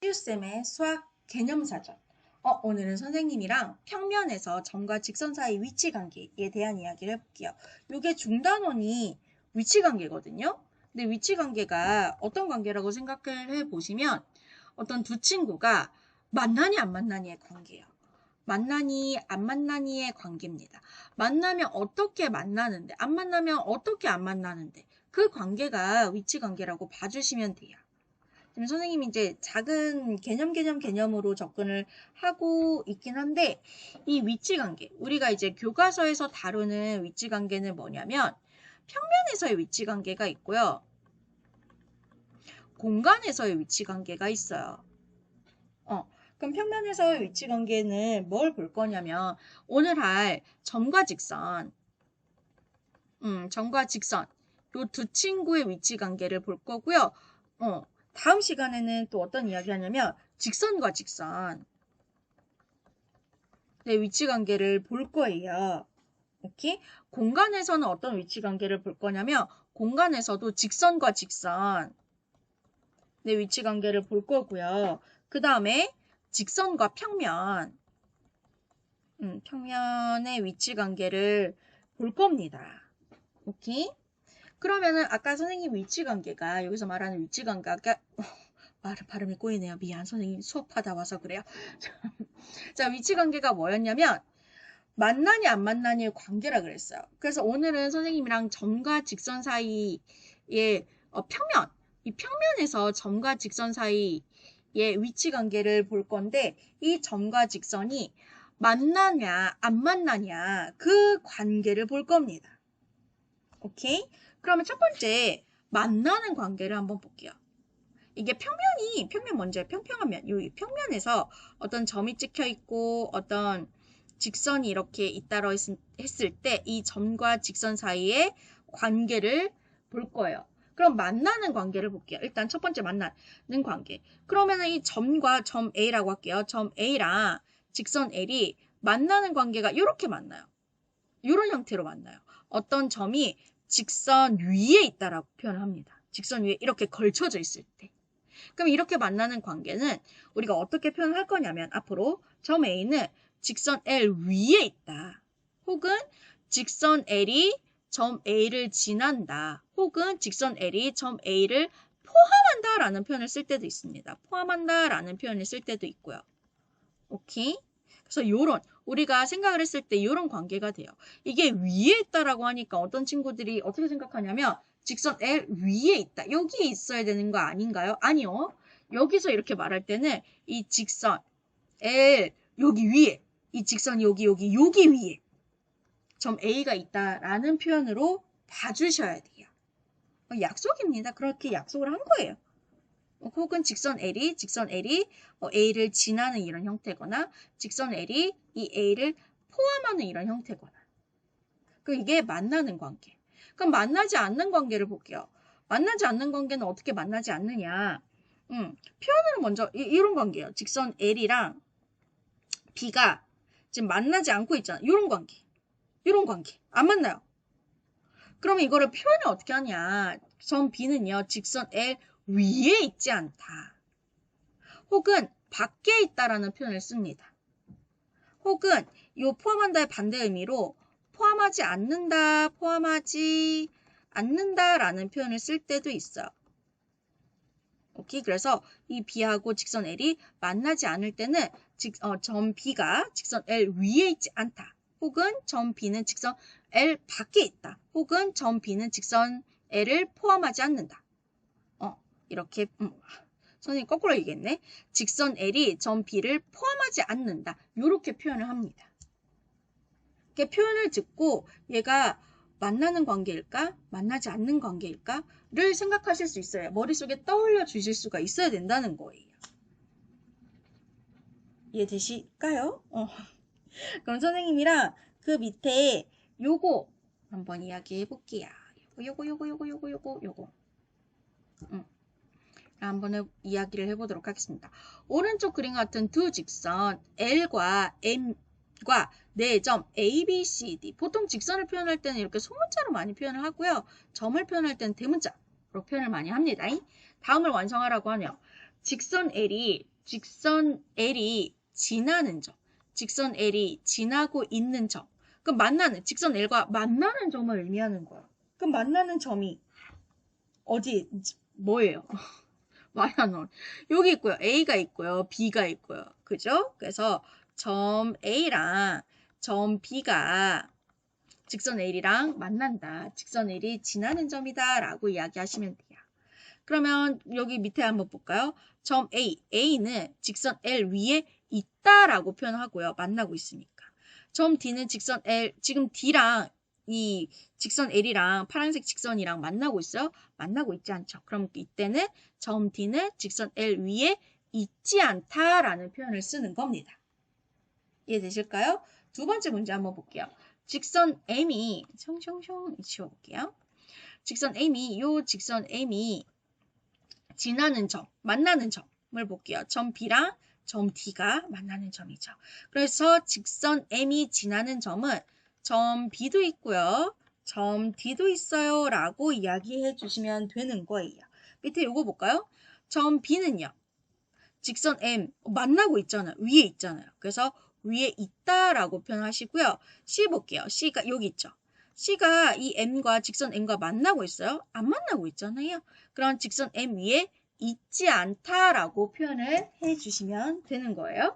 1쌤의 수학 개념사전. 오늘은 선생님이랑 평면에서 점과 직선 사이 위치 관계에 대한 이야기를 해볼게요. 이게 중단원이 위치 관계거든요. 근데 위치 관계가 어떤 관계라고 생각을 해보시면 어떤 두 친구가 만나니 안 만나니의 관계예요. 만나니 안 만나니의 관계입니다. 만나면 어떻게 만나는데, 안 만나면 어떻게 안 만나는데, 그 관계가 위치 관계라고 봐주시면 돼요. 지금 선생님이 이제 작은 개념으로 접근을 하고 있긴 한데, 이 위치 관계, 우리가 이제 교과서에서 다루는 위치 관계는 뭐냐면 평면에서의 위치 관계가 있고요, 공간에서의 위치 관계가 있어요. 그럼 평면에서의 위치 관계는 뭘 볼 거냐면 오늘 할 점과 직선, 점과 직선 요 두 친구의 위치 관계를 볼 거고요. 다음 시간에는 또 어떤 이야기 하냐면 직선과 직선 네, 위치 관계를 볼 거예요. 오케이? 공간에서는 어떤 위치 관계를 볼 거냐면 공간에서도 직선과 직선 네, 위치 관계를 볼 거고요. 그 다음에 직선과 평면 평면의 위치 관계를 볼 겁니다. 오케이? 그러면은 아까 선생님 위치 관계가 여기서 말하는 위치 관계가 발음이 꼬이네요. 미안 선생님 수업하다 와서 그래요. 자, 위치 관계가 뭐였냐면 만나니 안 만나니의 관계라 그랬어요. 그래서 오늘은 선생님이랑 점과 직선 사이의 평면, 이 평면에서 점과 직선 사이의 위치 관계를 볼 건데 이 점과 직선이 만나냐 안 만나냐 그 관계를 볼 겁니다. 오케이? 그러면 첫 번째 만나는 관계를 한번 볼게요. 이게 평면 먼저 평평한 면, 이 평면에서 어떤 점이 찍혀 있고 어떤 직선이 이렇게 잇따라 했을 때 이 점과 직선 사이의 관계를 볼 거예요. 그럼 만나는 관계를 볼게요. 일단 첫 번째 만나는 관계. 그러면은 이 점과 점 A라고 할게요. 점 A랑 직선 L이 만나는 관계가 이렇게 만나요. 이런 형태로 만나요. 어떤 점이 직선 위에 있다라고 표현을 합니다. 직선 위에 이렇게 걸쳐져 있을 때. 그럼 이렇게 만나는 관계는 우리가 어떻게 표현할 거냐면 앞으로 점 A는 직선 L 위에 있다. 혹은 직선 L이 점 A를 지난다. 혹은 직선 L이 점 A를 포함한다 라는 표현을 쓸 때도 있습니다. 포함한다 라는 표현을 쓸 때도 있고요. 오케이? 그래서 요런 우리가 생각을 했을 때 요런 관계가 돼요. 이게 위에 있다라고 하니까 어떤 친구들이 어떻게 생각하냐면 직선 L 위에 있다. 여기에 있어야 되는 거 아닌가요? 아니요. 여기서 이렇게 말할 때는 이 직선 L 여기 위에 이 직선 여기 위에 점 A가 있다라는 표현으로 봐주셔야 돼요. 약속입니다. 그렇게 약속을 한 거예요. 혹은 직선 L이 A를 지나는 이런 형태거나 직선 L이 이 A를 포함하는 이런 형태거나 이게 만나는 관계. 그럼 만나지 않는 관계를 볼게요. 만나지 않는 관계는 어떻게 만나지 않느냐. 표현으로 먼저 이런 관계예요. 직선 L이랑 B가 지금 만나지 않고 있잖아. 이런 관계. 안 만나요. 그러면 이거를 표현을 어떻게 하냐. 점 B는요. 직선 L 위에 있지 않다. 혹은 밖에 있다라는 표현을 씁니다. 혹은 이 포함한다의 반대 의미로 포함하지 않는다라는 표현을 쓸 때도 있어요. 오케이, 그래서 이 B하고 직선 L이 만나지 않을 때는 점 B가 직선 L 위에 있지 않다. 혹은 점 B는 직선 L 밖에 있다. 혹은 점 B는 직선 L을 포함하지 않는다. 이렇게 선생님 거꾸로 얘기했네. 직선 L이 점 B를 포함하지 않는다. 이렇게 표현을 합니다. 이렇게 표현을 듣고 얘가 만나는 관계일까? 만나지 않는 관계일까?를 생각하실 수 있어요. 머릿속에 떠올려 주실 수가 있어야 된다는 거예요. 이해되실까요? 그럼 선생님이랑 그 밑에 요거 한번 이야기해 볼게요. 요거. 한번 이야기를 해보도록 하겠습니다. 오른쪽 그림 같은 두 직선 L과 M과 네 점 A, B, C, D. 보통 직선을 표현할 때는 이렇게 소문자로 많이 표현을 하고요. 점을 표현할 때는 대문자로 표현을 많이 합니다. 다음을 완성하라고 하네요. 직선 L이 직선 L이 지나는 점. 직선 L이 지나고 있는 점. 그럼 만나는, 직선 L과 만나는 점을 의미하는 거야. 그럼 만나는 점이 어디, 뭐예요? 말이 안 나오네. 여기 있고요. A가 있고요. B가 있고요. 그죠? 그래서 점 A랑 점 B가 직선 L이랑 만난다. 직선 L이 지나는 점이다. 라고 이야기하시면 돼요. 그러면 여기 밑에 한번 볼까요? 점 A. A는 직선 L 위에 있다라고 표현하고요. 만나고 있으니까. 점 D는 직선 L, 지금 D랑 이 직선 L이랑 파란색 직선이랑 만나고 있어요? 만나고 있지 않죠. 그럼 이때는 점 D는 직선 L 위에 있지 않다라는 표현을 쓰는 겁니다. 이해되실까요? 두 번째 문제 한번 볼게요. 직선 M이 숑숑숑 지워볼게요. 직선 M이 요 직선 M이 지나는 점, 만나는 점을 볼게요. 점 B랑 점 D가 만나는 점이죠. 그래서 직선 M이 지나는 점은 점 B도 있고요. 점 D도 있어요. 라고 이야기해 주시면 되는 거예요. 밑에 요거 볼까요? 점 B는요. 직선 M 만나고 있잖아요. 위에 있잖아요. 그래서 위에 있다라고 표현하시고요. C 볼게요. C가 여기 있죠. C가 이 M과 직선 M과 만나고 있어요? 안 만나고 있잖아요. 그럼 직선 M 위에 있지 않다라고 표현을 해주시면 되는 거예요.